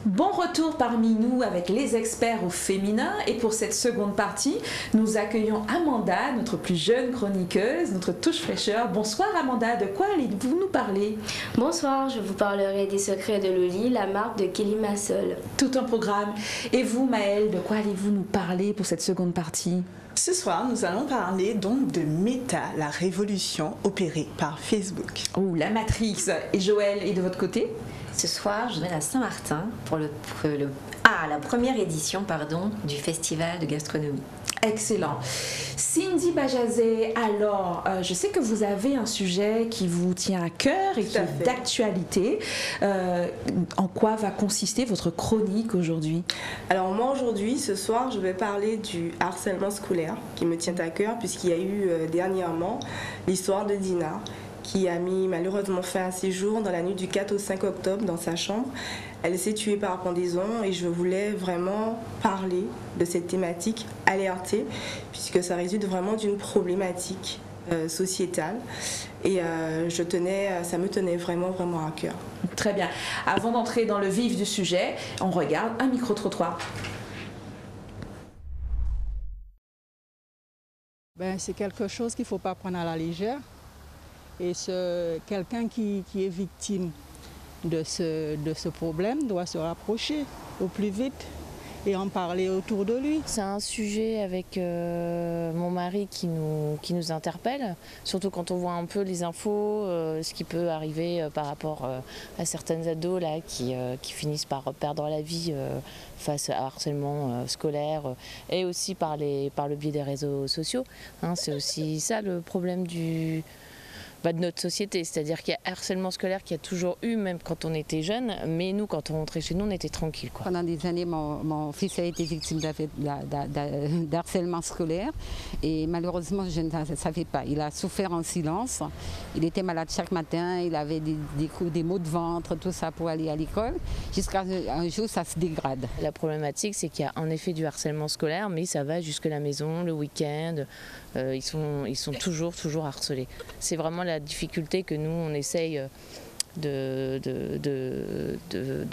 Bon retour parmi nous avec les experts au féminin et pour cette seconde partie, nous accueillons Amanda, notre plus jeune chroniqueuse, notre touche fraîcheur. Bonsoir Amanda, de quoi allez-vous nous parler? Bonsoir, je vous parlerai des secrets de Loli, la marque de Kelly Massol. Tout un programme. Et vous Maëlle, de quoi allez-vous nous parler pour cette seconde partie? Ce soir, nous allons parler donc de Meta, la révolution opérée par Facebook. Oh, la Matrix. Et Joël, et de votre côté? Ce soir, je vais à Saint-Martin pour la première édition du festival de gastronomie. Excellent. Cindy Bajazet, alors, je sais que vous avez un sujet qui vous tient à cœur et qui est d'actualité. En quoi va consister votre chronique aujourd'hui? Alors moi aujourd'hui, ce soir, je vais parler du harcèlement scolaire qui me tient à cœur puisqu'il y a eu dernièrement l'histoire de Dina qui a mis malheureusement fin à ses jours dans la nuit du 4 au 5 octobre dans sa chambre. Elle s'est tuée par pendaison et je voulais vraiment parler de cette thématique, alerter, puisque ça résulte vraiment d'une problématique sociétale et ça me tenait vraiment à cœur. Très bien. Avant d'entrer dans le vif du sujet, on regarde un micro-trottoir. C'est quelque chose qu'il ne faut pas prendre à la légère. Et quelqu'un qui est victime de ce problème doit se rapprocher au plus vite et en parler autour de lui. C'est un sujet avec mon mari qui nous interpelle, surtout quand on voit un peu les infos, ce qui peut arriver par rapport à certaines ados là, qui finissent par perdre la vie face à harcèlement scolaire et aussi par le biais des réseaux sociaux. C'est aussi ça le problème de notre société, c'est-à-dire qu'il y a harcèlement scolaire qu'il y a toujours eu, même quand on était jeune, mais nous, quand on rentrait chez nous, on était tranquille. Pendant des années, mon fils a été victime d'harcèlement scolaire et malheureusement, je ne savais pas. Il a souffert en silence, il était malade chaque matin, il avait des maux de ventre, tout ça pour aller à l'école, jusqu'à un jour, ça se dégrade. La problématique, c'est qu'il y a en effet du harcèlement scolaire, mais ça va jusque la maison, le week-end, ils sont toujours harcelés. C'est vraiment la difficulté que nous, on essaye de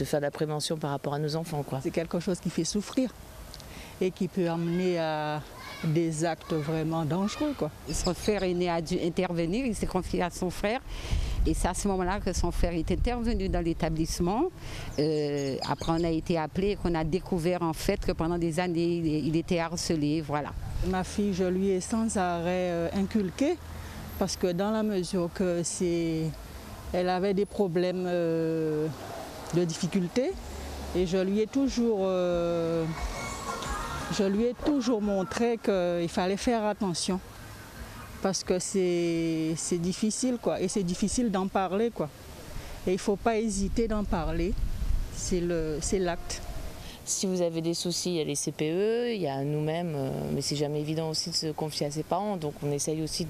faire de la prévention par rapport à nos enfants. C'est quelque chose qui fait souffrir et qui peut amener à des actes vraiment dangereux. Son frère aîné a dû intervenir, il s'est confié à son frère. Et c'est à ce moment-là que son frère est intervenu dans l'établissement. Après, on a été appelé et qu'on a découvert en fait que pendant des années, il était harcelé. Voilà. Ma fille, je lui ai sans arrêt inculqué parce que dans la mesure que elle avait des problèmes de difficulté et je lui ai toujours montré qu'il fallait faire attention parce que c'est difficile et c'est difficile d'en parler et il ne faut pas hésiter d'en parler, c'est l'acte. Si vous avez des soucis, il y a les CPE, il y a nous-mêmes, mais c'est jamais évident aussi de se confier à ses parents, donc on essaye aussi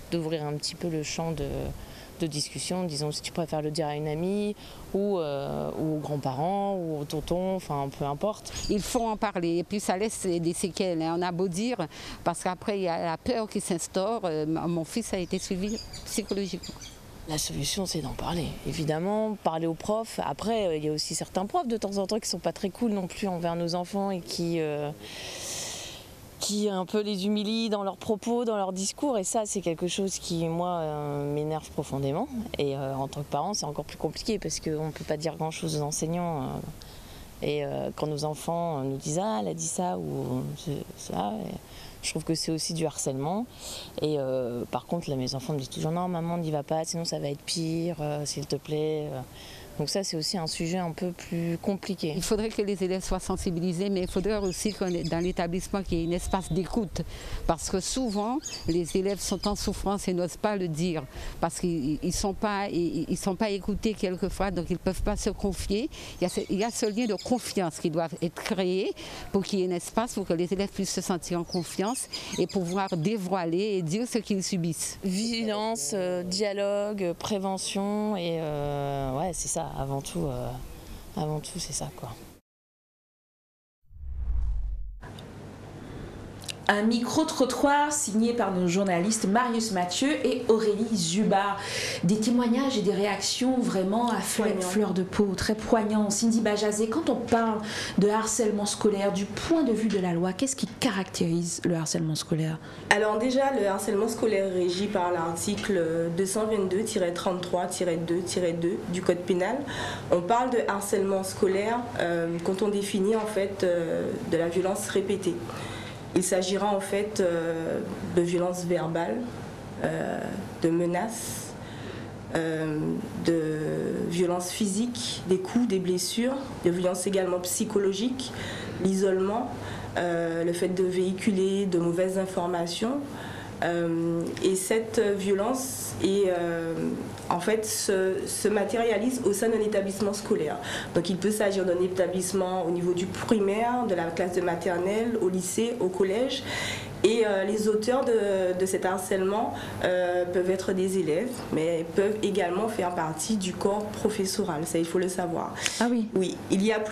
d'ouvrir un petit peu le champ de discussion, disons si tu préfères le dire à une amie ou aux grands-parents ou aux tontons, enfin peu importe. Il faut en parler et puis ça laisse des séquelles, on a beau dire, parce qu'après il y a la peur qui s'instaure. Mon fils a été suivi psychologiquement. La solution, c'est d'en parler. Évidemment, parler aux profs. Après, il y a aussi certains profs de temps en temps qui ne sont pas très cool non plus envers nos enfants et qui un peu les humilient dans leurs propos, dans leurs discours. Et ça, c'est quelque chose qui, moi, m'énerve profondément. Et en tant que parent, c'est encore plus compliqué parce qu'on ne peut pas dire grand-chose aux enseignants. Et quand nos enfants nous disent « Ah, elle a dit ça » ou ça, je trouve que c'est aussi du harcèlement. Et par contre, là, mes enfants me disent toujours « Non, maman, n'y va pas, sinon ça va être pire, s'il te plaît ». Donc ça, c'est aussi un sujet un peu plus compliqué. Il faudrait que les élèves soient sensibilisés, mais il faudrait aussi qu'on ait dans l'établissement qu'il y ait un espace d'écoute. Parce que souvent, les élèves sont en souffrance et n'osent pas le dire. Parce qu'ils ne sont pas écoutés quelquefois, donc ils ne peuvent pas se confier. Il y a ce lien de confiance qui doit être créé pour qu'il y ait un espace pour que les élèves puissent se sentir en confiance et pouvoir dévoiler et dire ce qu'ils subissent. Vigilance, dialogue, prévention et ouais, c'est ça. Avant tout, c'est ça, Un micro-trottoir signé par nos journalistes Marius Mathieu et Aurélie Zubar. Des témoignages et des réactions vraiment à fleur de peau, très poignants. Cindy Bajazé, quand on parle de harcèlement scolaire, du point de vue de la loi, qu'est-ce qui caractérise le harcèlement scolaire? Alors déjà, le harcèlement scolaire est régi par l'article 222-33-2-2 du Code pénal. On parle de harcèlement scolaire quand on définit en fait de la violence répétée. Il s'agira en fait de violences verbales, de menaces, de violences physiques, des coups, des blessures, de violences également psychologiques, l'isolement, le fait de véhiculer de mauvaises informations. Et cette violence en fait, se matérialise au sein d'un établissement scolaire. Donc il peut s'agir d'un établissement au niveau du primaire, de la classe de maternelle, au lycée, au collège. Et les auteurs de cet harcèlement peuvent être des élèves, mais peuvent également faire partie du corps professoral, ça il faut le savoir. Ah oui. Oui, il y a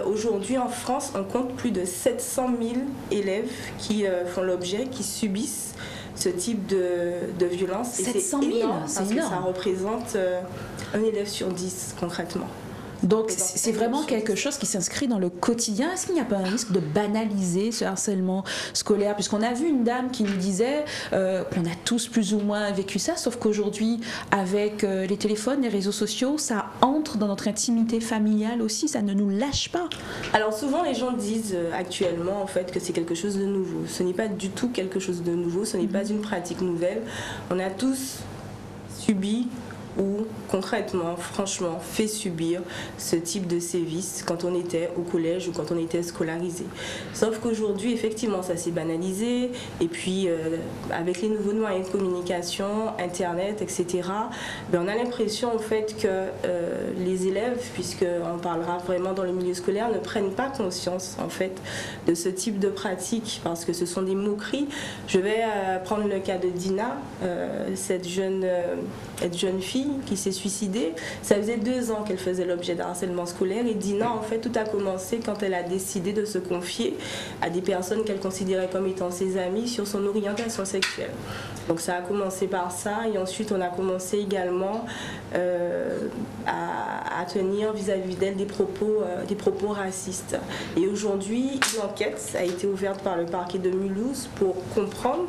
aujourd'hui en France, on compte plus de 700 000 élèves qui font l'objet, qui subissent ce type de violence. 700 000, c'est énorme. Ça représente un élève sur 10 concrètement. Donc c'est vraiment quelque chose qui s'inscrit dans le quotidien. Est-ce qu'il n'y a pas un risque de banaliser ce harcèlement scolaire? Puisqu'on a vu une dame qui nous disait qu'on a tous plus ou moins vécu ça, sauf qu'aujourd'hui, avec les téléphones, les réseaux sociaux, ça entre dans notre intimité familiale aussi, ça ne nous lâche pas. Alors souvent les gens disent actuellement en fait que c'est quelque chose de nouveau. Ce n'est pas du tout quelque chose de nouveau, ce n'est pas une pratique nouvelle. On a tous subi ou concrètement, franchement, fait subir ce type de sévices quand on était au collège ou quand on était scolarisé. Sauf qu'aujourd'hui, effectivement, ça s'est banalisé. Et puis, avec les nouveaux moyens de communication, Internet, etc., on a l'impression en fait que les élèves, puisqu'on parlera vraiment dans le milieu scolaire, ne prennent pas conscience en fait de ce type de pratique parce que ce sont des moqueries. Je vais prendre le cas de Dina, cette jeune fille qui s'est suicidée. Ça faisait 2 ans qu'elle faisait l'objet d'un harcèlement scolaire et Dina, en fait, tout a commencé quand elle a décidé de se confier à des personnes qu'elle considérait comme étant ses amies sur son orientation sexuelle. Donc ça a commencé par ça et ensuite on a commencé également à tenir vis-à-vis d'elle des propos racistes. Et aujourd'hui, l'enquête a été ouverte par le parquet de Mulhouse pour comprendre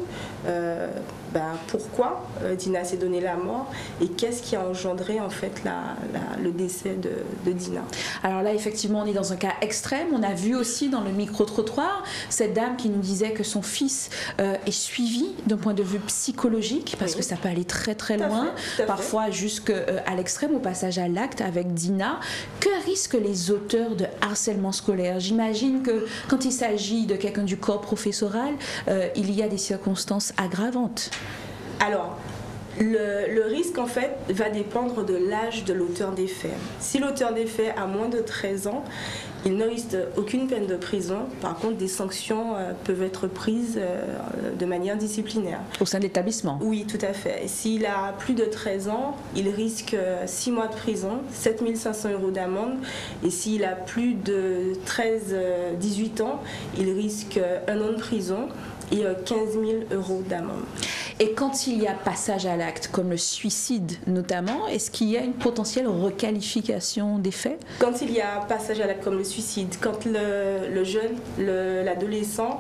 pourquoi Dina s'est donné la mort et qu'est-ce qui a engendré en fait le décès de Dina. Alors là, effectivement, on est dans un cas extrême. On a vu aussi dans le micro-trottoir cette dame qui nous disait que son fils est suivi d'un point de vue psychologique parce que ça peut aller très très loin, parfois jusqu'à l'extrême, au passage à l'acte avec Dina. Que risquent les auteurs de harcèlement scolaire? J'imagine que quand il s'agit de quelqu'un du corps professoral, il y a des circonstances aggravantes. Alors, le risque, en fait, va dépendre de l'âge de l'auteur des faits. Si l'auteur des faits a moins de 13 ans, il ne risque aucune peine de prison. Par contre, des sanctions peuvent être prises de manière disciplinaire. Au sein de l'établissement? Oui, tout à fait. S'il a plus de 13 ans, il risque 6 mois de prison, 7 500 € d'amende. Et s'il a plus de 18 ans, il risque 1 an de prison et 15 000 € d'amende. Et quand il y a passage à l'acte, comme le suicide notamment, est-ce qu'il y a une potentielle requalification des faits? Quand il y a passage à l'acte comme le suicide, quand le jeune, l'adolescent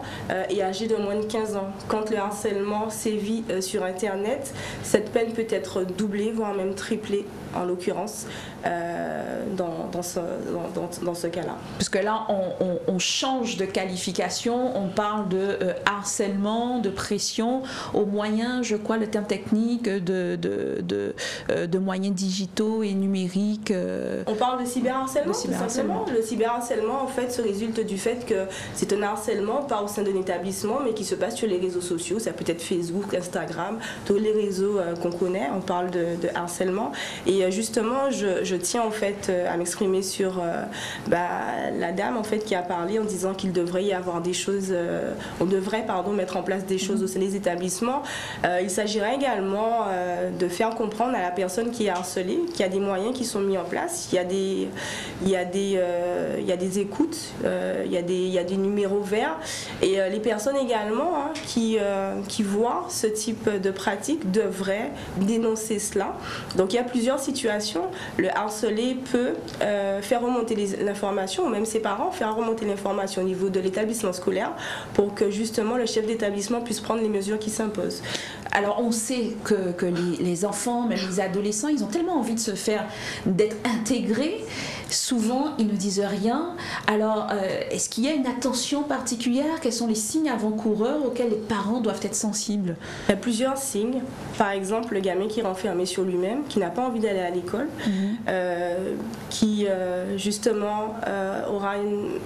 est âgé de moins de 15 ans, quand le harcèlement sévit sur Internet, cette peine peut être doublée, voire même triplée en l'occurrence, dans ce cas-là. Parce que là, on change de qualification, on parle de harcèlement, de pression, au moyen, je crois, le terme technique de moyens digitaux et numériques. On parle de cyberharcèlement, tout simplement. Le cyberharcèlement, en fait, se résulte du fait que c'est un harcèlement, pas au sein d'un établissement, mais qui se passe sur les réseaux sociaux. Ça peut être Facebook, Instagram, tous les réseaux qu'on connaît. On parle de harcèlement. Et justement, je tiens en fait à m'exprimer sur la dame en fait qui a parlé en disant qu'il devrait y avoir des choses, on devrait mettre en place des choses au sein des établissements. Il s'agira également de faire comprendre à la personne qui est harcelée qu'il y a des moyens qui sont mis en place, il y a des écoutes, il y a des numéros verts, et les personnes également qui voient ce type de pratique devraient dénoncer cela. Donc il y a plusieurs situations. Le harcelé peut faire remonter l'information, ou même ses parents faire remonter l'information au niveau de l'établissement scolaire pour que justement le chef d'établissement puisse prendre les mesures qui s'imposent. Alors on sait que les enfants, même les adolescents, ils ont tellement envie d'être intégrés, souvent ils ne disent rien. Alors est-ce qu'il y a une attention particulière? Quels sont les signes avant-coureurs auxquels les parents doivent être sensibles? Il y a plusieurs signes. Par exemple, le gamin qui est renfermé sur lui-même, qui n'a pas envie d'aller à l'école, qui justement aura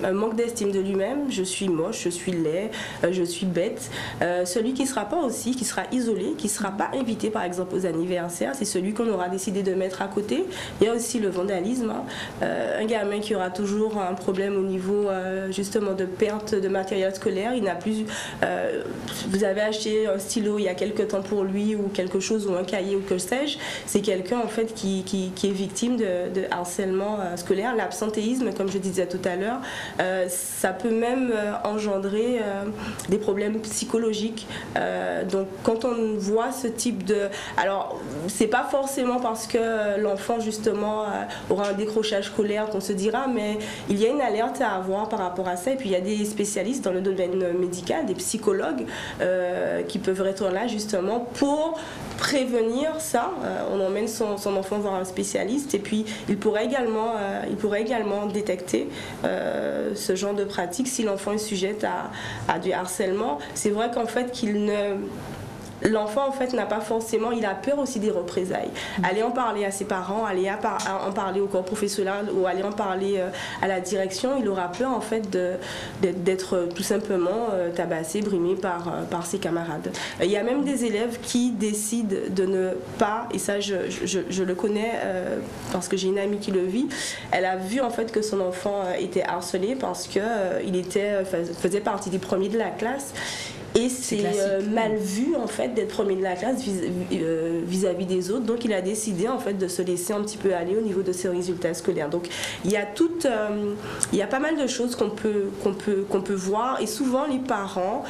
un manque d'estime de lui-même. Je suis moche, je suis laid, je suis bête. Celui qui ne sera pas aussi, qui sera isolé, qui ne sera pas invité par exemple aux anniversaires, c'est celui qu'on aura décidé de mettre à côté. Il y a aussi le vandalisme. Un gamin qui aura toujours un problème au niveau justement de perte de matériel scolaire. Il n'a plus... vous avez acheté un stylo il y a quelque temps pour lui, ou quelque chose, ou un cahier, ou que sais-je. C'est quelqu'un en fait qui est victime de harcèlement scolaire. L'absentéisme, comme je disais tout à l'heure, ça peut même engendrer des problèmes psychologiques. Donc quand on voit ce type de... Alors, c'est pas forcément parce que l'enfant justement aura un décrochage scolaire qu'on se dira, mais il y a une alerte à avoir par rapport à ça. Et puis il y a des spécialistes dans le domaine médical, des psychologues qui peuvent être là justement pour prévenir ça. On emmène son enfant voir un spécialiste, et puis il pourrait également détecter ce genre de pratique si l'enfant est sujet à du harcèlement. C'est vrai qu'en fait l'enfant en fait n'a pas forcément, il a peur aussi des représailles. Aller en parler à ses parents, aller en parler au corps professionnel, ou aller en parler à la direction, il aura peur en fait d'être tout simplement tabassé, brimé par ses camarades. Il y a même des élèves qui décident de ne pas, et ça je le connais parce que j'ai une amie qui le vit, elle a vu en fait que son enfant était harcelé parce que il faisait partie des premiers de la classe. Et c'est mal vu en fait d'être premier de la classe vis-à-vis des autres. Donc il a décidé en fait de se laisser un petit peu aller au niveau de ses résultats scolaires. Donc il y a pas mal de choses qu'on peut voir, et souvent les parents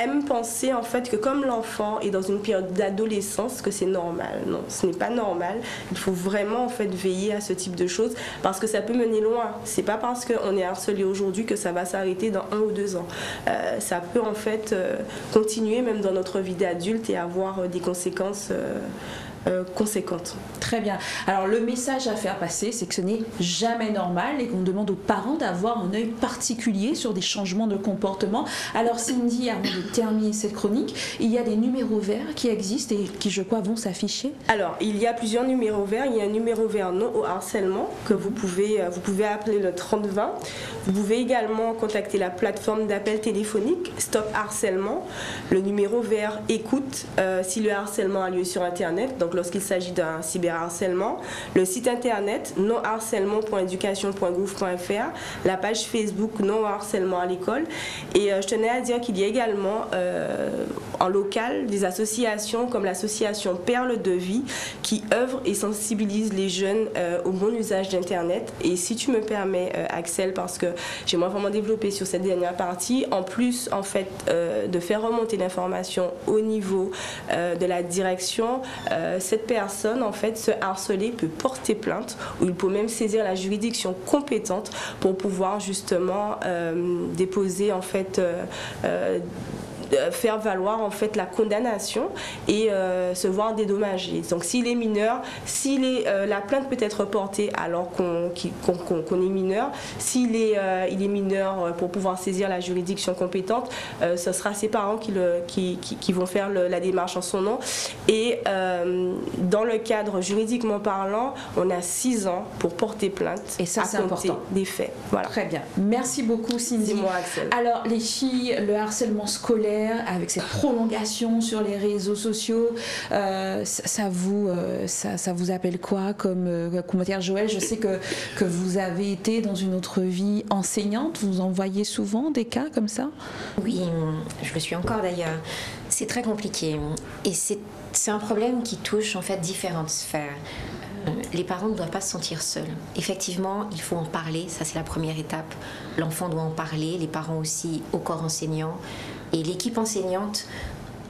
aiment penser en fait que comme l'enfant est dans une période d'adolescence, que c'est normal. Non, ce n'est pas normal. Il faut vraiment en fait veiller à ce type de choses, parce que ça peut mener loin. C'est pas parce qu'on est harcelé aujourd'hui que ça va s'arrêter dans 1 ou 2 ans. Ça peut en fait continuer même dans notre vie d'adulte et avoir des conséquences conséquentes. Très bien. Alors le message à faire passer, c'est que ce n'est jamais normal et qu'on demande aux parents d'avoir un œil particulier sur des changements de comportement. Alors Cindy, avant de terminer cette chronique, il y a des numéros verts qui existent et qui, je crois, vont s'afficher. Alors il y a plusieurs numéros verts. Il y a un numéro vert non au harcèlement que vous pouvez appeler le 3020. Vous pouvez également contacter la plateforme d'appel téléphonique Stop Harcèlement. Le numéro vert écoute si le harcèlement a lieu sur Internet. Donc lorsqu'il s'agit d'un cyberharcèlement, le site internet nonharcèlement.education.gouv.fr, la page Facebook Non harcèlement à l'école. Et je tenais à dire qu'il y a également en local des associations comme l'association Perle de Vie qui œuvrent et sensibilisent les jeunes au bon usage d'Internet. Et si tu me permets, Axel, parce que j'aimerais vraiment développer sur cette dernière partie, en plus en fait de faire remonter l'information au niveau de la direction, cette personne, en fait, ce harcelé peut porter plainte, ou il peut même saisir la juridiction compétente pour pouvoir justement déposer en fait faire valoir en fait la condamnation et se voir dédommagé. Donc s'il est mineur, la plainte peut être portée alors qu'on est mineur. S'il est mineur, pour pouvoir saisir la juridiction compétente, ce sera ses parents qui vont faire la démarche en son nom. Et dans le cadre juridiquement parlant, on a 6 ans pour porter plainte. Et ça, c'est important. Des faits. Voilà. Très bien. Merci beaucoup, Cindy. C'est moi, Axel. Alors, les filles, le harcèlement scolaire, avec cette prolongation sur les réseaux sociaux, ça vous appelle quoi comme commentaire? Joël, je sais que vous avez été dans une autre vie enseignante. Vous en voyez souvent des cas comme ça? Oui, je le suis encore d'ailleurs. C'est très compliqué et c'est un problème qui touche en fait différentes sphères. Les parents ne doivent pas se sentir seuls. Effectivement, il faut en parler, ça c'est la première étape. L'enfant doit en parler, les parents aussi, au corps enseignant. Et l'équipe enseignante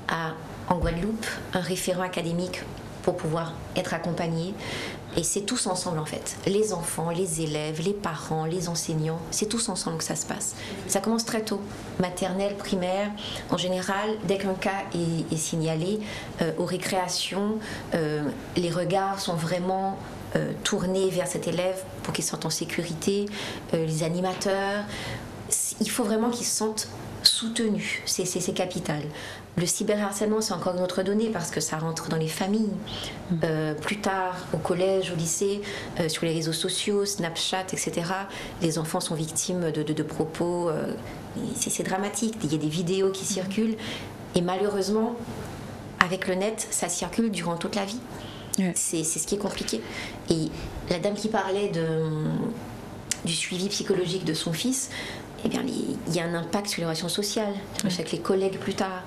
a en Guadeloupe un référent académique pour pouvoir être accompagné. Et c'est tous ensemble en fait. Les enfants, les élèves, les parents, les enseignants, c'est tous ensemble que ça se passe. Ça commence très tôt, maternelle, primaire. En général, dès qu'un cas est signalé, aux récréations, les regards sont vraiment tournés vers cet élève pour qu'il se sente en sécurité. Les animateurs, il faut vraiment qu'ils se sentent soutenus, c'est capital. Le cyberharcèlement, c'est encore une autre donnée parce que ça rentre dans les familles. Plus tard, au collège, au lycée, sur les réseaux sociaux, Snapchat, etc., les enfants sont victimes de propos. C'est dramatique. Il y a des vidéos qui circulent. Et malheureusement, avec le net, ça circule durant toute la vie. Ouais. C'est ce qui est compliqué. Et la dame qui parlait du suivi psychologique de son fils, eh bien, il y a un impact sur les relations sociales, avec les collègues plus tard.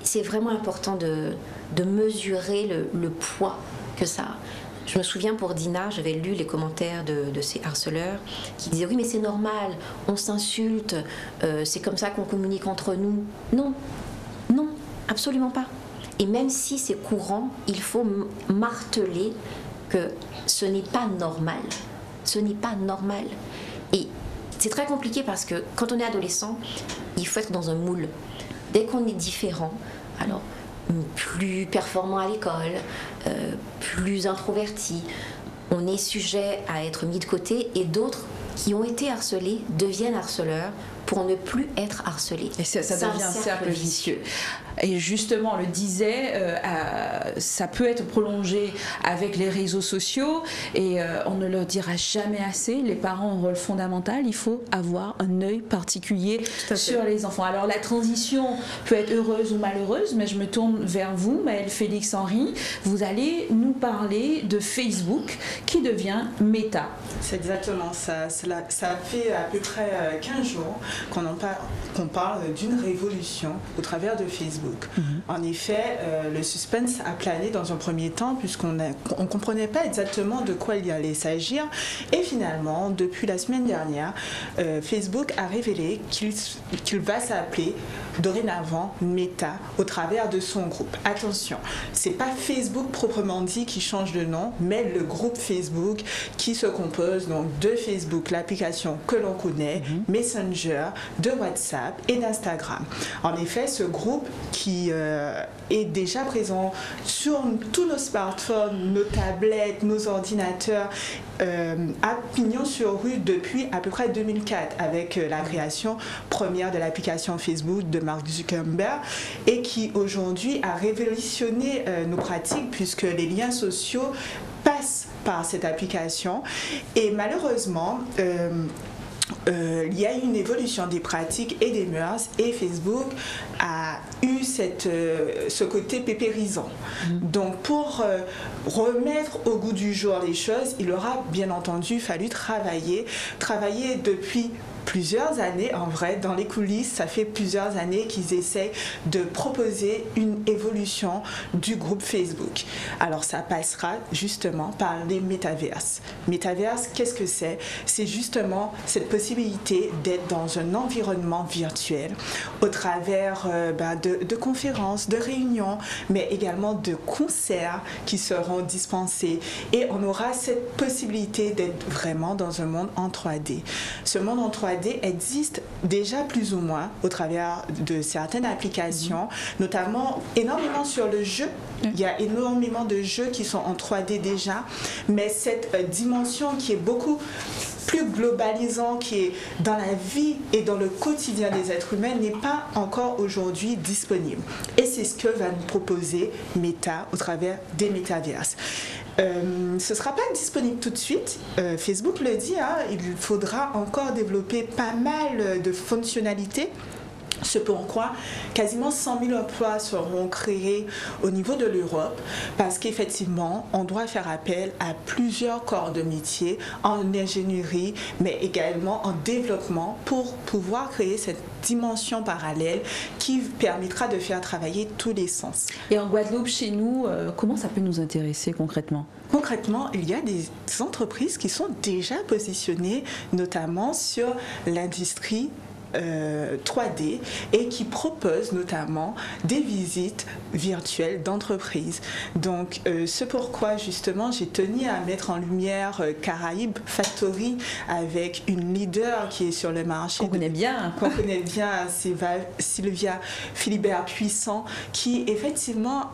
C'est vraiment important de mesurer le poids que ça a. Je me souviens pour Dina, j'avais lu les commentaires de ces harceleurs qui disaient « Oui, mais c'est normal, on s'insulte, c'est comme ça qu'on communique entre nous. » Non, non, absolument pas. Et même si c'est courant, il faut marteler que ce n'est pas normal. Ce n'est pas normal. Et c'est très compliqué parce que quand on est adolescent, il faut être dans un moule. Dès qu'on est différent, alors plus performant à l'école, plus introverti, on est sujet à être mis de côté et d'autres qui ont été harcelés deviennent harceleurs pour ne plus être harcelés. Et ça devient un cercle vicieux. Et justement, on le disait, ça peut être prolongé avec les réseaux sociaux et on ne le dira jamais assez, les parents ont un rôle fondamental, il faut avoir un œil particulier sur les enfants. Alors la transition peut être heureuse ou malheureuse, mais je me tourne vers vous, Maëlle Félix-Henry, vous allez nous parler de Facebook qui devient Meta. C'est exactement ça, ça fait à peu près 15 jours qu'on parle d'une révolution au travers de Facebook. En effet, le suspense a plané dans un premier temps puisqu'on ne comprenait pas exactement de quoi il allait s'agir. Et finalement, depuis la semaine dernière, Facebook a révélé qu'il va s'appeler dorénavant Meta au travers de son groupe. Attention, c'est pas Facebook proprement dit qui change de nom, mais le groupe Facebook qui se compose donc de Facebook, l'application que l'on connaît, Messenger, de WhatsApp et d'Instagram. En effet, ce groupe qui est déjà présent sur tous nos smartphones, nos tablettes, nos ordinateurs, a pignon sur rue depuis à peu près 2004 avec la création première de l'application Facebook de Mark Zuckerberg et qui aujourd'hui a révolutionné nos pratiques puisque les liens sociaux passent par cette application et malheureusement il y a eu une évolution des pratiques et des mœurs et Facebook a eu ce côté pépérisant. Donc pour remettre au goût du jour les choses, il aura bien entendu fallu travailler depuis plusieurs années, en vrai, dans les coulisses, ça fait plusieurs années qu'ils essaient de proposer une évolution du groupe Facebook. Alors ça passera justement par les métaverses. Métaverse, qu'est-ce que c'est? C'est justement cette possibilité d'être dans un environnement virtuel au travers de conférences, de réunions, mais également de concerts qui seront dispensés. Et on aura cette possibilité d'être vraiment dans un monde en 3D. Ce monde en 3D existe déjà plus ou moins au travers de certaines applications, notamment énormément sur le jeu. Il y a énormément de jeux qui sont en 3D déjà, mais cette dimension qui est beaucoup plus globalisant, qui est dans la vie et dans le quotidien des êtres humains n'est pas encore aujourd'hui disponible. Et c'est ce que va nous proposer Meta au travers des métaverses. Ce ne sera pas disponible tout de suite. Facebook le dit, il faudra encore développer pas mal de fonctionnalités C'est pourquoi quasiment 100 000 emplois seront créés au niveau de l'Europe parce qu'effectivement, on doit faire appel à plusieurs corps de métier en ingénierie, mais également en développement pour pouvoir créer cette dimension parallèle qui permettra de faire travailler tous les sens. Et en Guadeloupe, chez nous, comment ça peut nous intéresser concrètement ? Concrètement, il y a des entreprises qui sont déjà positionnées notamment sur l'industrie 3D et qui propose notamment des visites virtuelles d'entreprises. Donc, c'est pourquoi justement j'ai tenu à mettre en lumière Caraïbes Factory avec une leader qui est sur le marché. Qu'on connaît bien. Qu'on connaît bien, Sylvia Philibert-Puissant, qui effectivement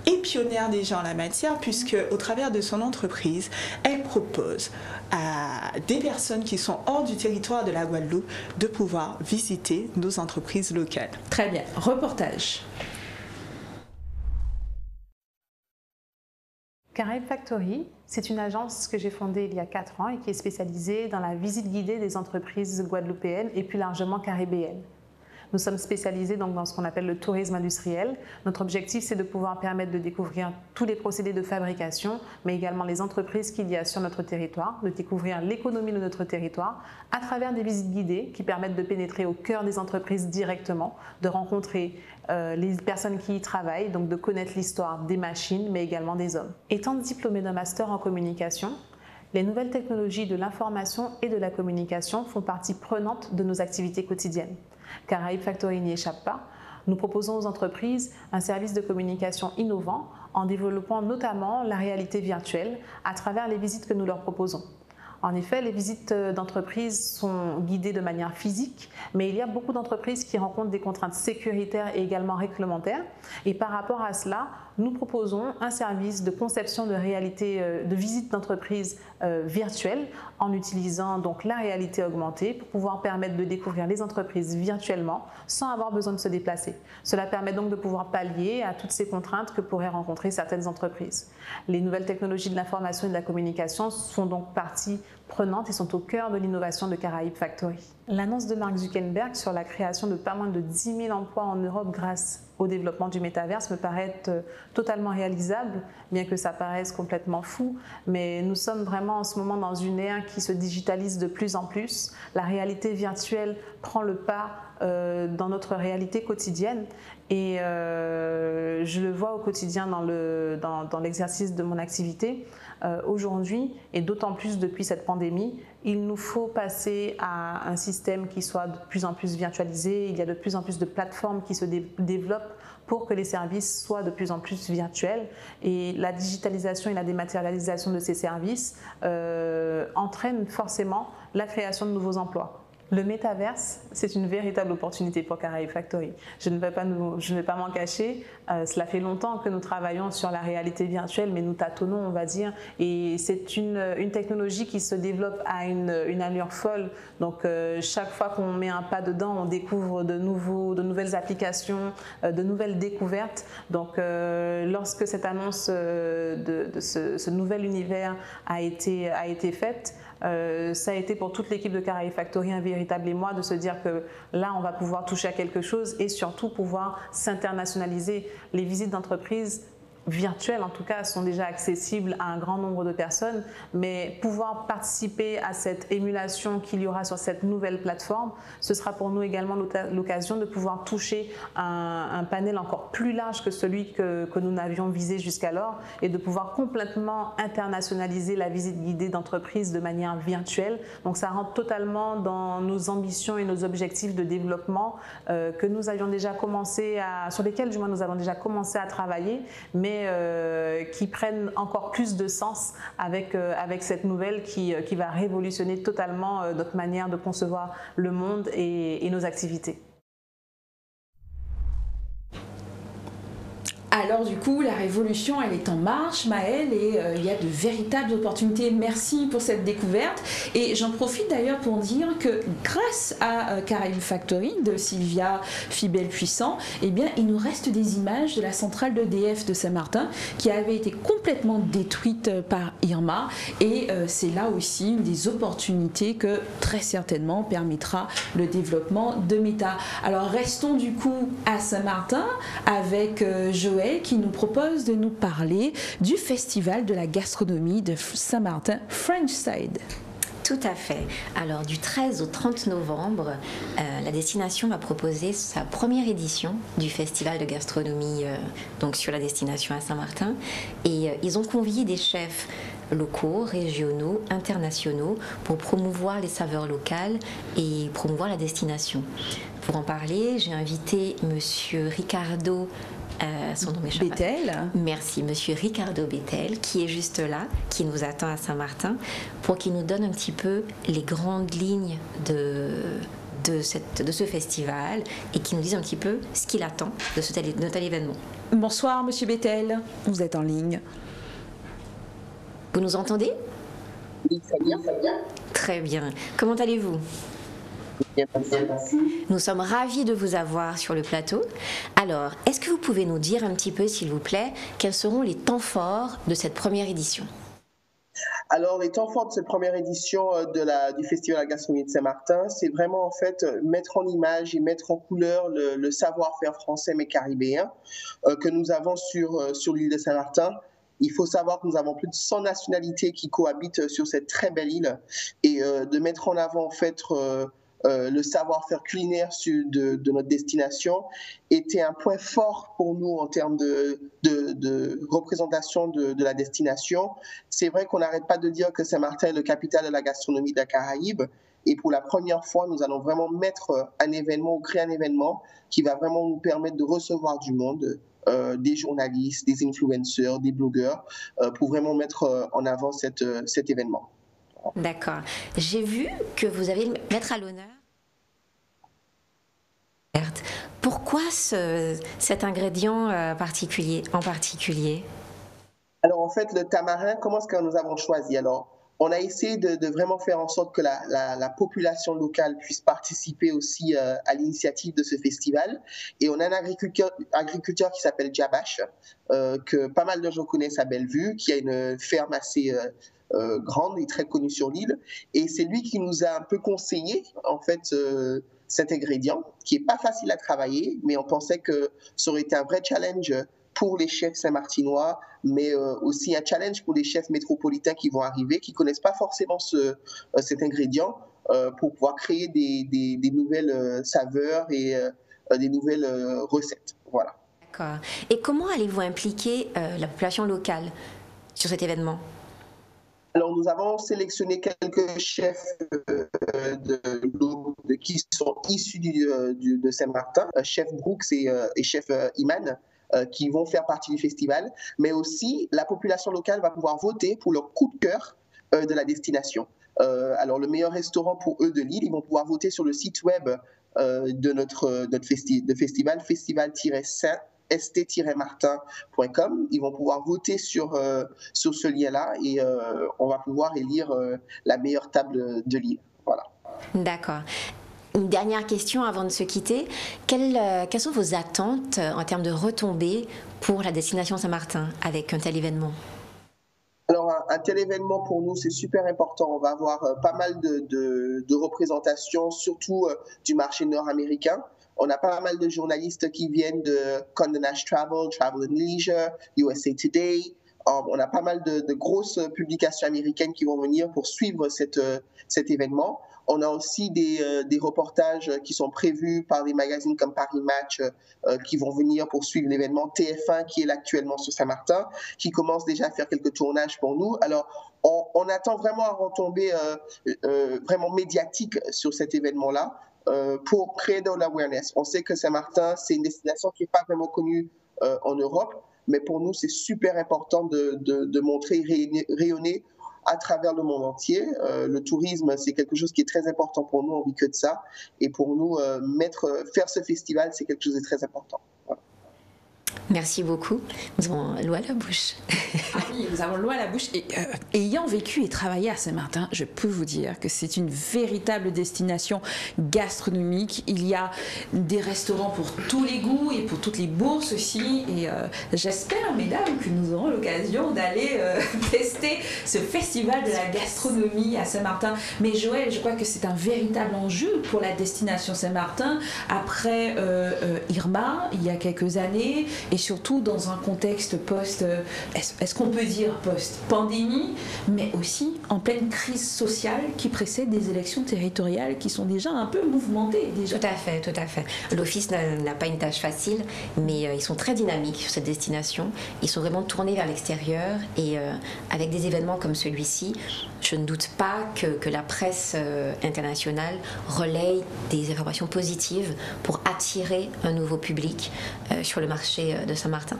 est pionnière déjà en la matière puisque au travers de son entreprise, elle propose à des personnes qui sont hors du territoire de la Guadeloupe de pouvoir visiter nos entreprises locales. Très bien. Reportage. Caraïbes Factory, c'est une agence que j'ai fondée il y a 4 ans et qui est spécialisée dans la visite guidée des entreprises guadeloupéennes et plus largement caribéennes. Nous sommes spécialisés donc dans ce qu'on appelle le tourisme industriel. Notre objectif, c'est de pouvoir permettre de découvrir tous les procédés de fabrication, mais également les entreprises qu'il y a sur notre territoire, de découvrir l'économie de notre territoire à travers des visites guidées qui permettent de pénétrer au cœur des entreprises directement, de rencontrer les personnes qui y travaillent, donc de connaître l'histoire des machines, mais également des hommes. Étant diplômée d'un master en communication, les nouvelles technologies de l'information et de la communication font partie prenante de nos activités quotidiennes. Caraïbes Factory n'y échappe pas. Nous proposons aux entreprises un service de communication innovant en développant notamment la réalité virtuelle à travers les visites que nous leur proposons. En effet, les visites d'entreprises sont guidées de manière physique, mais il y a beaucoup d'entreprises qui rencontrent des contraintes sécuritaires et également réglementaires. Et par rapport à cela, nous proposons un service de conception de réalité, de visite d'entreprise virtuelle en utilisant donc la réalité augmentée pour pouvoir permettre de découvrir les entreprises virtuellement sans avoir besoin de se déplacer. Cela permet donc de pouvoir pallier à toutes ces contraintes que pourraient rencontrer certaines entreprises. Les nouvelles technologies de l'information et de la communication sont donc partie prenante et sont au cœur de l'innovation de Caraïbes Factory. L'annonce de Mark Zuckerberg sur la création de pas moins de 10 000 emplois en Europe grâce au développement du métaverse me paraît être totalement réalisable, bien que ça paraisse complètement fou, mais nous sommes vraiment en ce moment dans une ère qui se digitalise de plus en plus. La réalité virtuelle prend le pas dans notre réalité quotidienne et je le vois au quotidien dans l'exercice de mon activité. Aujourd'hui, et d'autant plus depuis cette pandémie, il nous faut passer à un système qui soit de plus en plus virtualisé. Il y a de plus en plus de plateformes qui se développent pour que les services soient de plus en plus virtuels. Et la digitalisation et la dématérialisation de ces services entraînent forcément la création de nouveaux emplois. Le métaverse, c'est une véritable opportunité pour Caraïbes Factory. Je ne vais pas m'en cacher. Cela fait longtemps que nous travaillons sur la réalité virtuelle, mais nous tâtonnons, on va dire. Et c'est une technologie qui se développe à une allure folle. Donc, chaque fois qu'on met un pas dedans, on découvre de nouvelles applications, de nouvelles découvertes. Donc, lorsque cette annonce de ce nouvel univers a été faite, ça a été pour toute l'équipe de Caraïbes Factory un véritable émoi de se dire que là, on va pouvoir toucher à quelque chose et surtout pouvoir s'internationaliser. Les visites d'entreprise virtuelles, en tout cas, sont déjà accessibles à un grand nombre de personnes, mais pouvoir participer à cette émulation qu'il y aura sur cette nouvelle plateforme, ce sera pour nous également l'occasion de pouvoir toucher un panel encore plus large que celui que nous n'avions visé jusqu'alors et de pouvoir complètement internationaliser la visite guidée d'entreprise de manière virtuelle. Donc ça rentre totalement dans nos ambitions et nos objectifs de développement que nous avions déjà sur lesquels du moins nous avons déjà commencé à travailler, mais qui prennent encore plus de sens avec cette nouvelle qui va révolutionner totalement notre manière de concevoir le monde et nos activités. Alors du coup, la révolution, elle est en marche, Maëlle, et il y a de véritables opportunités. Merci pour cette découverte. Et j'en profite d'ailleurs pour dire que grâce à Caraïbes Factory de Sylvia Fibel-Puissant, eh bien, il nous reste des images de la centrale d'EDF de Saint-Martin qui avait été complètement détruite par Irma. Et c'est là aussi une des opportunités que très certainement permettra le développement de Meta. Alors restons du coup à Saint-Martin avec Joël qui nous propose de nous parler du festival de la gastronomie de Saint-Martin, Frenchside. Tout à fait. Alors du 13 au 30 novembre, la destination va proposer sa première édition du festival de gastronomie donc sur la destination à Saint-Martin. Et ils ont convié des chefs locaux, régionaux, internationaux pour promouvoir les saveurs locales et promouvoir la destination. Pour en parler, j'ai invité Monsieur Ricardo son nom m'échappe. Bettel. Merci, Monsieur Ricardo Bettel, qui est juste là, qui nous attend à Saint-Martin, pour qu'il nous donne un petit peu les grandes lignes de ce festival et qui nous dise un petit peu ce qu'il attend de tel événement. Bonsoir, Monsieur Bettel, vous êtes en ligne. Vous nous entendez? Oui, très bien, très bien. Très bien. Comment allez-vous? Nous sommes ravis de vous avoir sur le plateau. Alors, est-ce que vous pouvez nous dire un petit peu, s'il vous plaît, quels seront les temps forts de cette première édition? Alors, les temps forts de cette première édition du Festival de la gastronomie de Saint-Martin, c'est vraiment en fait mettre en image et mettre en couleur le savoir-faire français mais caribéen que nous avons sur l'île de Saint-Martin. Il faut savoir que nous avons plus de 100 nationalités qui cohabitent sur cette très belle île et de mettre en avant en fait le savoir-faire culinaire de notre destination était un point fort pour nous en termes de représentation de la destination. C'est vrai qu'on n'arrête pas de dire que Saint-Martin est le capital de la gastronomie de la Caraïbe. Et pour la première fois, nous allons vraiment mettre un événement ou créer un événement qui va vraiment nous permettre de recevoir du monde, des journalistes, des influenceurs, des blogueurs, pour vraiment mettre en avant cet événement. D'accord. J'ai vu que vous avez mettre à l'honneur. Pourquoi cet ingrédient en particulier? Alors en fait, le tamarin, comment est-ce que nous avons choisi? Alors, on a essayé de vraiment faire en sorte que la population locale puisse participer aussi à l'initiative de ce festival. Et on a un agriculteur qui s'appelle Jabash, que pas mal de gens connaissent à Bellevue, qui a une ferme assez grande et très connue sur l'île. Et c'est lui qui nous a un peu conseillé, en fait, cet ingrédient, qui n'est pas facile à travailler, mais on pensait que ça aurait été un vrai challenge pour les chefs saint-martinois, mais aussi un challenge pour les chefs métropolitains qui vont arriver, qui ne connaissent pas forcément cet ingrédient, pour pouvoir créer des nouvelles saveurs et des nouvelles recettes. Voilà. D'accord. Et comment allez-vous impliquer la population locale sur cet événement? Alors, nous avons sélectionné quelques chefs qui sont issus de Saint-Martin, chef Brooks et chef Iman, qui vont faire partie du festival, mais aussi la population locale va pouvoir voter pour leur coup de cœur de la destination. Alors, le meilleur restaurant pour eux de l'île, ils vont pouvoir voter sur le site web de notre festival, festival-saint-martin.com. Ils vont pouvoir voter sur ce lien-là et on va pouvoir élire la meilleure table de l'île. Voilà. D'accord. Une dernière question avant de se quitter. Quelles sont vos attentes en termes de retombées pour la destination Saint-Martin avec un tel événement? Alors, un tel événement, pour nous, c'est super important. On va avoir pas mal de représentations, surtout du marché nord-américain. On a pas mal de journalistes qui viennent de Condé Nast Travel, Travel and Leisure, USA Today. On a pas mal de grosses publications américaines qui vont venir pour suivre cet événement. On a aussi des reportages qui sont prévus par des magazines comme Paris Match qui vont venir pour suivre l'événement. TF1 qui est là actuellement sur Saint-Martin, qui commence déjà à faire quelques tournages pour nous. Alors, on attend vraiment à retomber vraiment médiatique sur cet événement-là pour créer de l'awareness. On sait que Saint-Martin, c'est une destination qui n'est pas vraiment connue en Europe, mais pour nous, c'est super important de montrer, rayonner à travers le monde entier. Le tourisme, c'est quelque chose qui est très important pour nous, on vit que de ça. Et pour nous, faire ce festival, c'est quelque chose de très important. Voilà. Merci beaucoup. Nous avons l'eau à la bouche. Ah oui, nous avons l'eau à la bouche. Et ayant vécu et travaillé à Saint-Martin, je peux vous dire que c'est une véritable destination gastronomique. Il y a des restaurants pour tous les goûts et pour toutes les bourses aussi. Et j'espère, mesdames, que nous aurons l'occasion d'aller tester ce festival de la gastronomie à Saint-Martin. Mais Joël, je crois que c'est un véritable enjeu pour la destination Saint-Martin. Après Irma, il y a quelques années, et surtout dans un contexte est-ce qu'on peut dire post-pandémie, mais aussi en pleine crise sociale qui précède des élections territoriales qui sont déjà un peu mouvementées. Déjà. Tout à fait, tout à fait. L'Office n'a pas une tâche facile, mais ils sont très dynamiques sur cette destination. Ils sont vraiment tournés vers l'extérieur et avec des événements comme celui-ci, je ne doute pas que la presse internationale relaye des informations positives pour attirer un nouveau public sur le marché de Saint-Martin.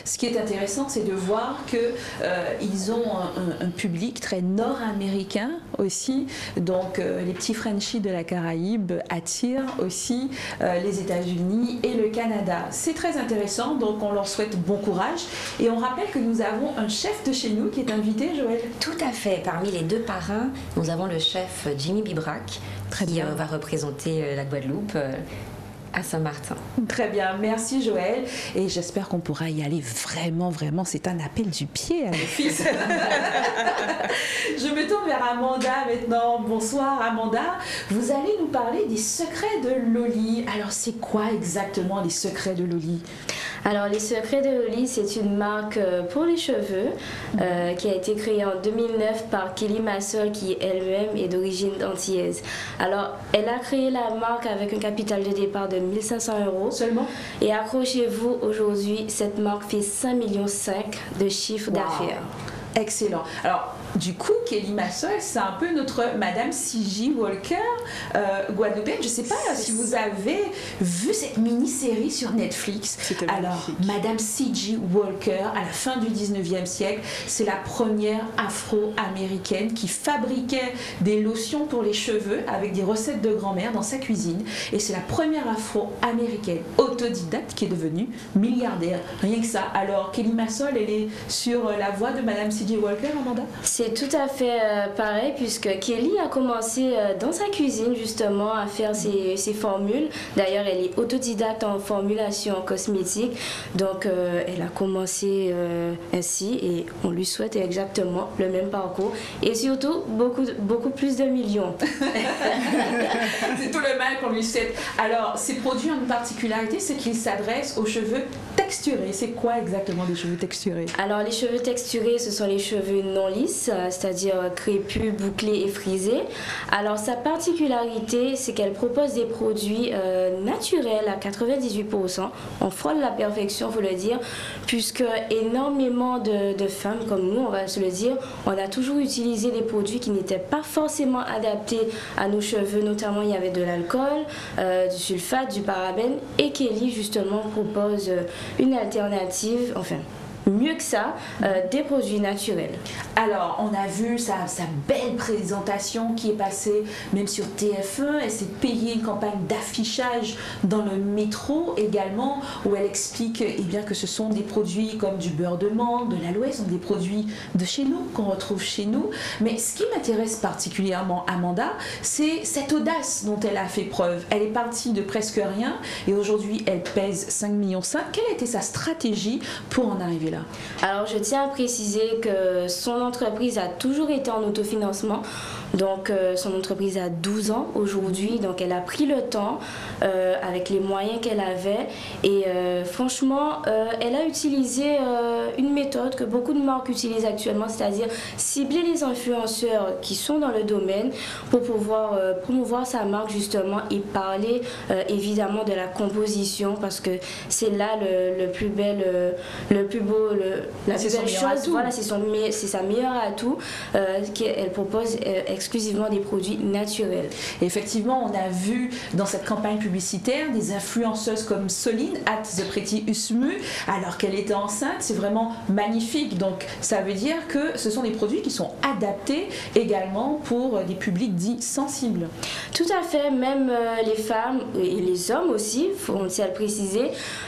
Ce qui est intéressant, c'est de voir qu'ils ont un public très nord-américain aussi. Donc les petits Frenchies de la Caraïbe attirent aussi les États-Unis et le Canada. C'est très intéressant, donc on leur souhaite bon courage. Et on rappelle que nous avons un chef de chez nous qui est invité, Joël. Tout à fait. Parmi les deux parrains, nous avons le chef Jimmy Bibrac qui va représenter la Guadeloupe à Saint-Martin. Très bien, merci Joël. Et j'espère qu'on pourra y aller vraiment, c'est un appel du pied à l'Office. Je me tourne vers Amanda maintenant. Bonsoir Amanda. Vous allez nous parler des secrets de Loli. Alors c'est quoi exactement les secrets de Loli ? Alors, les Secrets de Loli, c'est une marque pour les cheveux qui a été créée en 2009 par Kelly Massol, qui elle-même est d'origine antillaise. Alors, elle a créé la marque avec un capital de départ de 1 500 € seulement. Et accrochez-vous, aujourd'hui, cette marque fait 5,5 millions de chiffre d'affaires. Excellent. Alors, du coup, Kelly Massol, c'est un peu notre Madame C.J. Walker guadeloupéenne. Je ne sais pas si vous avez vu cette mini-série sur Netflix. Alors, Madame C.J. Walker, à la fin du 19e siècle, c'est la première afro-américaine qui fabriquait des lotions pour les cheveux avec des recettes de grand-mère dans sa cuisine. Et c'est la première afro-américaine autodidacte qui est devenue milliardaire. Rien que ça. Alors, Kelly Massol, elle est sur la voie de Madame C.J. Walker, Amanda ? C'est tout à fait pareil, puisque Kelly a commencé dans sa cuisine justement à faire ses formules. D'ailleurs, elle est autodidacte en formulation cosmétique, donc elle a commencé ainsi et on lui souhaite exactement le même parcours et surtout beaucoup plus de millions. C'est tout le mal qu'on lui souhaite. Alors, ces produits ont une particularité, c'est qu'ils s'adressent aux cheveux texturés. C'est quoi exactement les cheveux texturés ? Alors, les cheveux texturés, ce sont les cheveux non lisses, c'est-à-dire crépus, bouclés et frisés. Alors sa particularité, c'est qu'elle propose des produits naturels à 98%. On frôle la perfection, il faut le dire, puisque énormément de femmes comme nous, on va se le dire, on a toujours utilisé des produits qui n'étaient pas forcément adaptés à nos cheveux. Notamment, il y avait de l'alcool, du sulfate, du parabène, et Kelly justement propose une alternative, enfin mieux que ça, des produits naturels. Alors, on a vu sa belle présentation qui est passée même sur TF1. Elle s'est payée une campagne d'affichage dans le métro également, où elle explique bien, que ce sont des produits comme du beurre de menthe, de l'aloe, sont des produits de chez nous, qu'on retrouve chez nous. Mais ce qui m'intéresse particulièrement, Amanda, c'est cette audace dont elle a fait preuve. Elle est partie de presque rien et aujourd'hui, elle pèse 5,5 millions. Quelle a été sa stratégie pour en arriver là ? Alors, je tiens à préciser que son entreprise a toujours été en autofinancement. Donc, son entreprise a 12 ans aujourd'hui. Donc, elle a pris le temps avec les moyens qu'elle avait. Et franchement, elle a utilisé une méthode que beaucoup de marques utilisent actuellement, c'est-à-dire cibler les influenceurs qui sont dans le domaine pour pouvoir promouvoir sa marque justement et parler évidemment de la composition, parce que c'est là le plus bel, le plus beau, la plus belle chose. Voilà, c'est sa meilleure atout qu'elle propose exclusivement des produits naturels. Et effectivement, on a vu dans cette campagne publicitaire des influenceuses comme Soline at The Pretty Usmu, alors qu'elle était enceinte. C'est vraiment magnifique. Donc ça veut dire que ce sont des produits qui sont adaptés également pour des publics dits sensibles. Tout à fait, même les femmes et les hommes aussi, faut-il le préciser,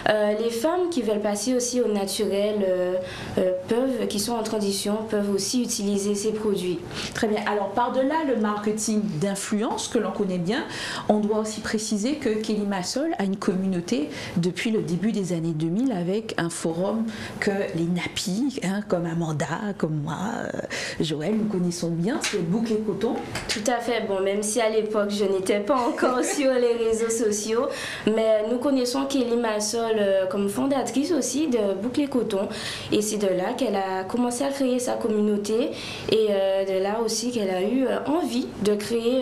les femmes qui veulent passer aussi au naturel, qui sont en transition, peuvent aussi utiliser ces produits. Très bien. Alors par-delà le marketing d'influence que l'on connaît bien, on doit aussi préciser que Kelly Massol a une communauté depuis le début des années 2000 avec un forum que les nappies, comme Amanda, comme moi, Joël, nous connaissons bien, c'est Boucle et Coton. Tout à fait. Bon, même si à l'époque je n'étais pas encore sur les réseaux sociaux, mais nous connaissons Kelly Massol comme fondatrice aussi de Boucle et Coton, et c'est de là qu'elle a commencé à créer sa communauté et de là aussi qu'elle a eu envie de créer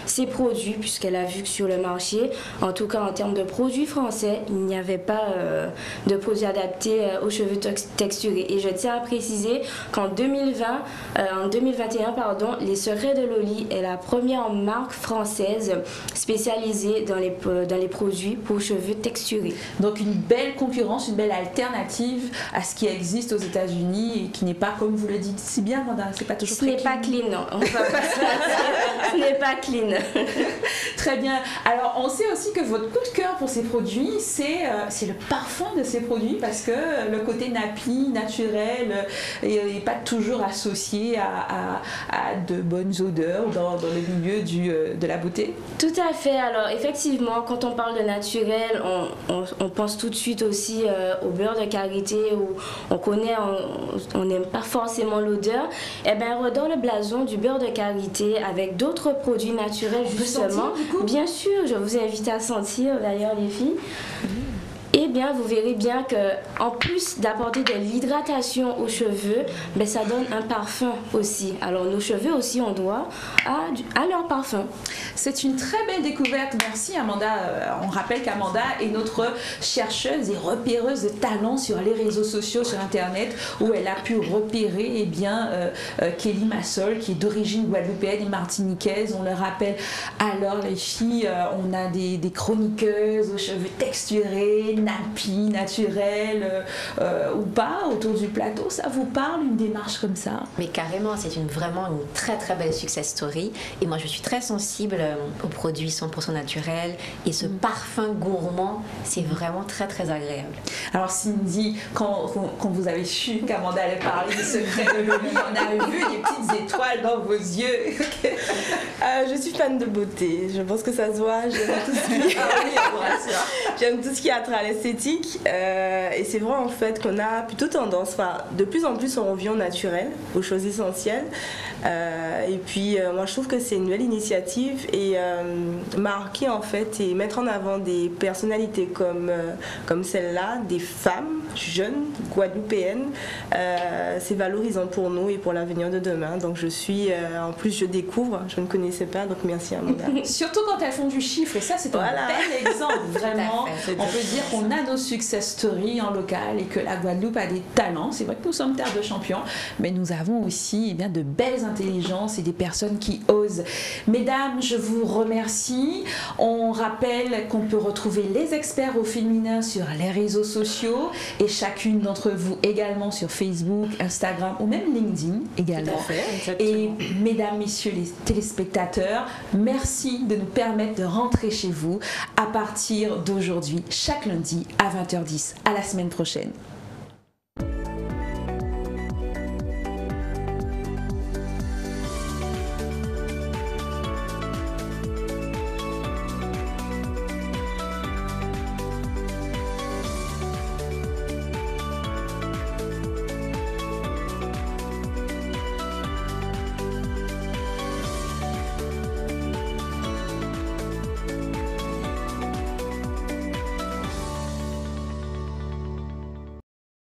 ses produits, puisqu'elle a vu que sur le marché, en tout cas en termes de produits français, il n'y avait pas de produits adaptés aux cheveux texturés. Et je tiens à préciser qu'en 2021, Les Secrets de Loli est la première marque française spécialisée dans les produits pour cheveux texturés. Donc une belle concurrence, une belle alternative à ce qui existe aux États-Unis et qui n'est pas, comme vous le dites si bien, c'est pas toujours Ce n'est pas clean, non. On va pas ce n'est pas clean. Très bien. Alors on sait aussi que votre coup de cœur pour ces produits, c'est le parfum de ces produits, parce que le côté nappy, naturel, n'est pas toujours associé à de bonnes odeurs dans le milieu de la beauté. Tout à fait. Alors effectivement, quand on parle de naturel, on pense tout de suite aussi au beurre de karité, où on n'aime pas forcément l'odeur. Eh bien, on redore le blason du beurre de karité avec d'autres produits naturels, justement. Bien sûr, je vous invite à sentir d'ailleurs, les filles. Eh bien, vous verrez bien que en plus d'apporter de l'hydratation aux cheveux, ben, ça donne un parfum aussi. Alors nos cheveux aussi ont droit à leur parfum. C'est une très belle découverte. Merci Amanda. On rappelle qu'Amanda est notre chercheuse et repéreuse de talents sur les réseaux sociaux, sur Internet, où elle a pu repérer Kelly Massol, qui est d'origine guadeloupéenne et martiniquaise. On le rappelle. Alors les filles, on a des chroniqueuses aux cheveux texturés, nappy, naturel ou pas, autour du plateau. Ça vous parle, une démarche comme ça? Mais carrément, c'est vraiment une très très belle success story. Et moi je suis très sensible aux produits 100% naturels, et ce parfum gourmand, c'est vraiment très très agréable. Alors Cindy, quand vous avez su qu'Amanda allait parler des secrets de Loli, on a vu des petites étoiles dans vos yeux. Je suis fan de beauté, je pense que ça se voit. J'aime tout ce qui a trait à l'esthétique, et c'est vrai en fait qu'on a plutôt tendance, de plus en plus on revient au naturel, aux choses essentielles, et puis moi je trouve que c'est une belle initiative, et marquer en fait et mettre en avant des personnalités comme celle-là, des femmes jeunes guadeloupéennes, c'est valorisant pour nous et pour l'avenir de demain. Donc je suis, en plus je découvre, je ne connaissais pas, donc merci Amanda. Surtout quand elles font du chiffre, et ça c'est un bel exemple, vraiment. On peut dire qu'on a nos success stories en local et que la Guadeloupe a des talents. C'est vrai que nous sommes terre de champions, mais nous avons aussi de belles intelligences et des personnes qui osent. Mesdames, je vous remercie. On rappelle qu'on peut retrouver les experts au féminin sur les réseaux sociaux, et chacune d'entre vous également sur Facebook, Instagram ou même LinkedIn également. Et mesdames, messieurs les téléspectateurs, merci de nous permettre de rentrer chez vous à partir d'aujourd'hui, chaque lundi à 20h10. À la semaine prochaine.